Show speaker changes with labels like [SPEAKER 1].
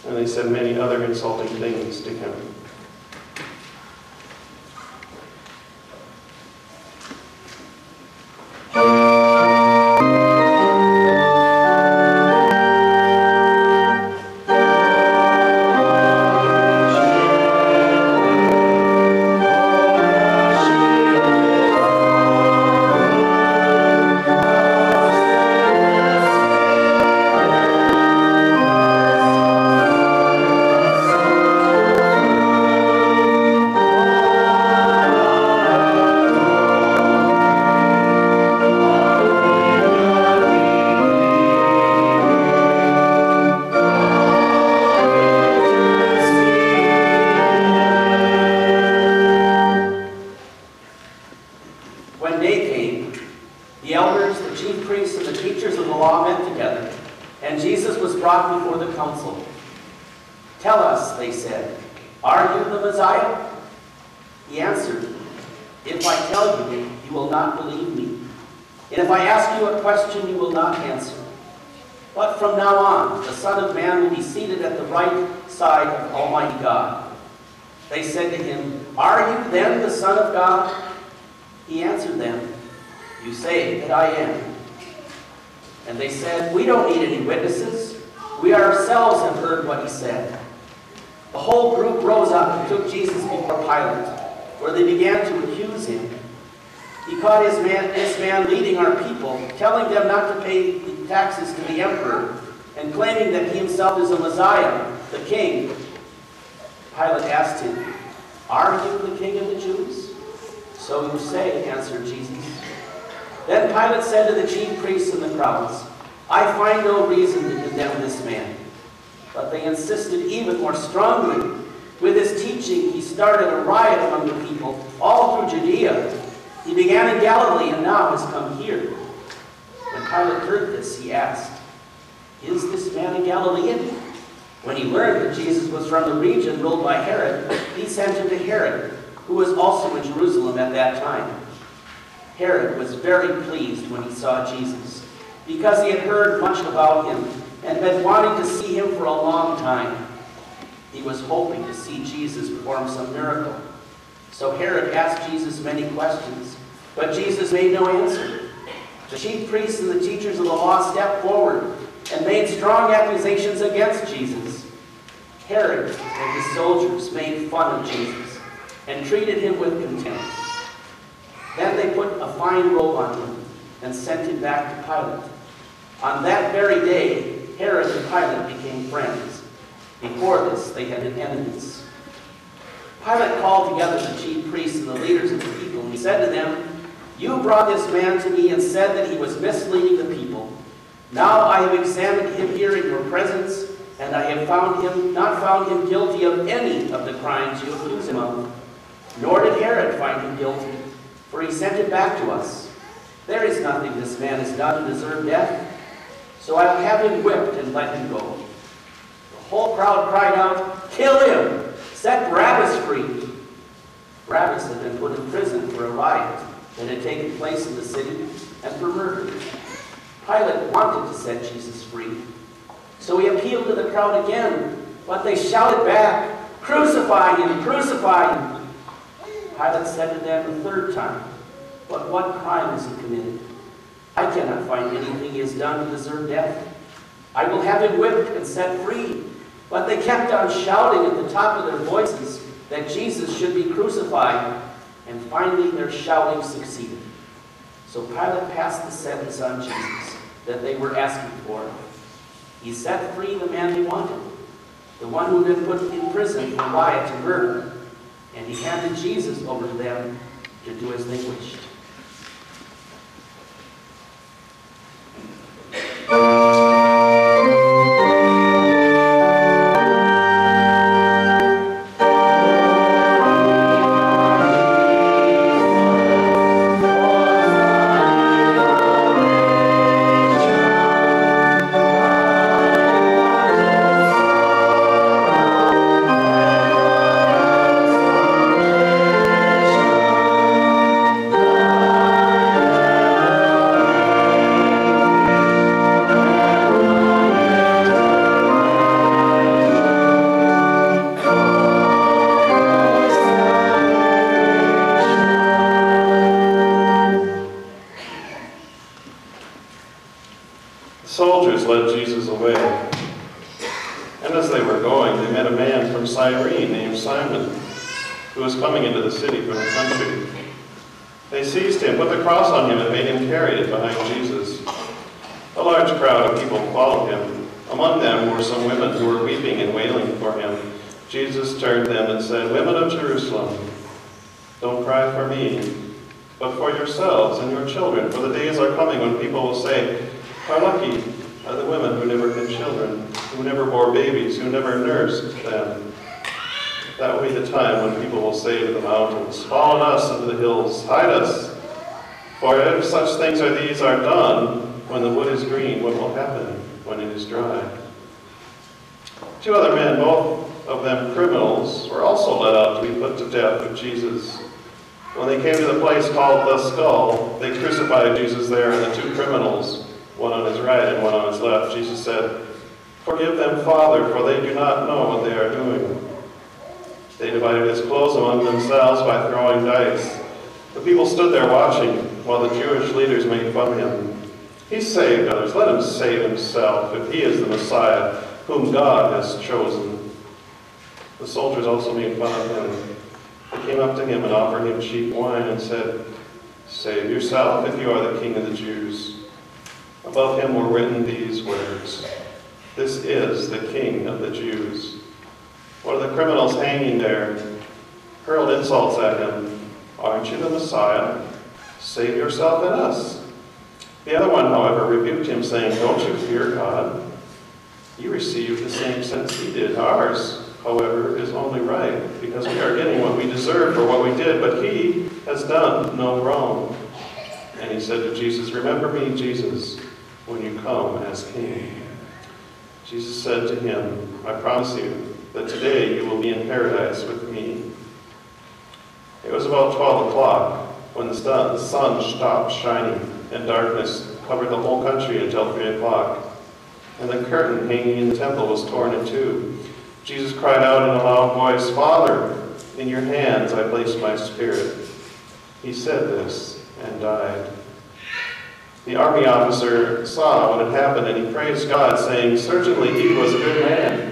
[SPEAKER 1] And they said many other insulting things to him.
[SPEAKER 2] Tell us, they said, are you the Messiah? He answered, if I tell you, you will not believe me. And if I ask you a question, you will not answer. But from now on, the Son of Man will be seated at the right side of Almighty God. They said to him, are you then the Son of God? He answered them, you say that I am. And they said, we don't need any witnesses. We ourselves have heard what he said. The whole group rose up and took Jesus before Pilate, where they began to accuse him. He caught this man leading our people, telling them not to pay the taxes to the emperor, and claiming that he himself is a Messiah, the king. Pilate asked him, are you the king of the Jews? So you say, answered Jesus. Then Pilate said to the chief priests and the crowds, I find no reason to condemn this man. But they insisted even more strongly. With his teaching, he started a riot among the people all through Judea. He began in Galilee and now has come here. When Pilate heard this, he asked, is this man a Galilean? When he learned that Jesus was from the region ruled by Herod, he sent him to Herod, who was also in Jerusalem at that time. Herod was very pleased when he saw Jesus, because he had heard much about him and been wanting to see him for a long time. He was hoping to see Jesus perform some miracle. So Herod asked Jesus many questions, but Jesus made no answer. The chief priests and the teachers of the law stepped forward and made strong accusations against Jesus. Herod and his soldiers made fun of Jesus and treated him with contempt. Then they put a fine robe on him and sent him back to Pilate. On that very day, Herod and Pilate became friends. Before this, they had been enemies. Pilate called together the chief priests and the leaders of the people, and he said to them, you brought this man to me and said that he was misleading the people. Now I have examined him here in your presence, and I have not found him guilty of any of the crimes you accuse him of. Nor did Herod find him guilty, for he sent him back to us. There is nothing this man has done to deserve death, so I will have him whipped and let him go. The whole crowd cried out, kill him! Set Barabbas free! Barabbas had been put in prison for a riot that had taken place in the city and for murder. Pilate wanted to set Jesus free, so he appealed to the crowd again, but they shouted back, crucify him! Crucify him! Pilate said to them a third time, but what crime has he committed? I cannot find anything he has done to deserve death. I will have him whipped and set free. But they kept on shouting at the top of their voices that Jesus should be crucified, and finally their shouting succeeded. So Pilate passed the sentence on Jesus that they were asking for. He set free the man they wanted, the one who had been put in prison for riot and murder, and he handed Jesus over to them to do as they wished.
[SPEAKER 1] soon as they were going, they met a man from Cyrene named Simon, who was coming into the city from the country. They seized him, put the cross on him, and made him carry it behind Jesus. A large crowd of people followed him. Among them were some women who were weeping and wailing for him. Jesus turned to them and said, "Women of Jerusalem, don't cry for me, but for yourselves and your children, for the days are coming when people will say, 'How lucky are the women who never had children, who never bore babies, who never nursed them.' That will be the time when people will say to the mountains, 'Fall on us, and to the hills, hide us.' For if such things as these are done when the wood is green, what will happen when it is dry?" Two other men, both of them criminals, were also led out to be put to death with Jesus. When they came to the place called the Skull, they crucified Jesus there and the two criminals, one on his right and one on his left. Jesus said, "Forgive them, Father, for they do not know what they are doing." They divided his clothes among themselves by throwing dice. The people stood there watching while the Jewish leaders made fun of him. "He saved others. Let him save himself, if he is the Messiah, whom God has chosen." The soldiers also made fun of him. They came up to him and offered him cheap wine and said, "Save yourself if you are the King of the Jews." Above him were written these words, "This is the King of the Jews." One of the criminals hanging there hurled insults at him. "Aren't you the Messiah? Save yourself and us." The other one, however, rebuked him, saying, "Don't you fear God? You received the same sentence he did. Ours, however, is only right, because we are getting what we deserve for what we did, but he has done no wrong." And he said to Jesus, "Remember me, Jesus, when you come as King." Jesus said to him, "I promise you that today you will be in paradise with me." It was about 12 o'clock when the sun stopped shining, and darkness covered the whole country until 3 o'clock. And the curtain hanging in the temple was torn in two. Jesus cried out in a loud voice, "Father, in your hands I place my spirit." He said this and died. The army officer saw what had happened, and he praised God, saying, "Certainly he was a good man."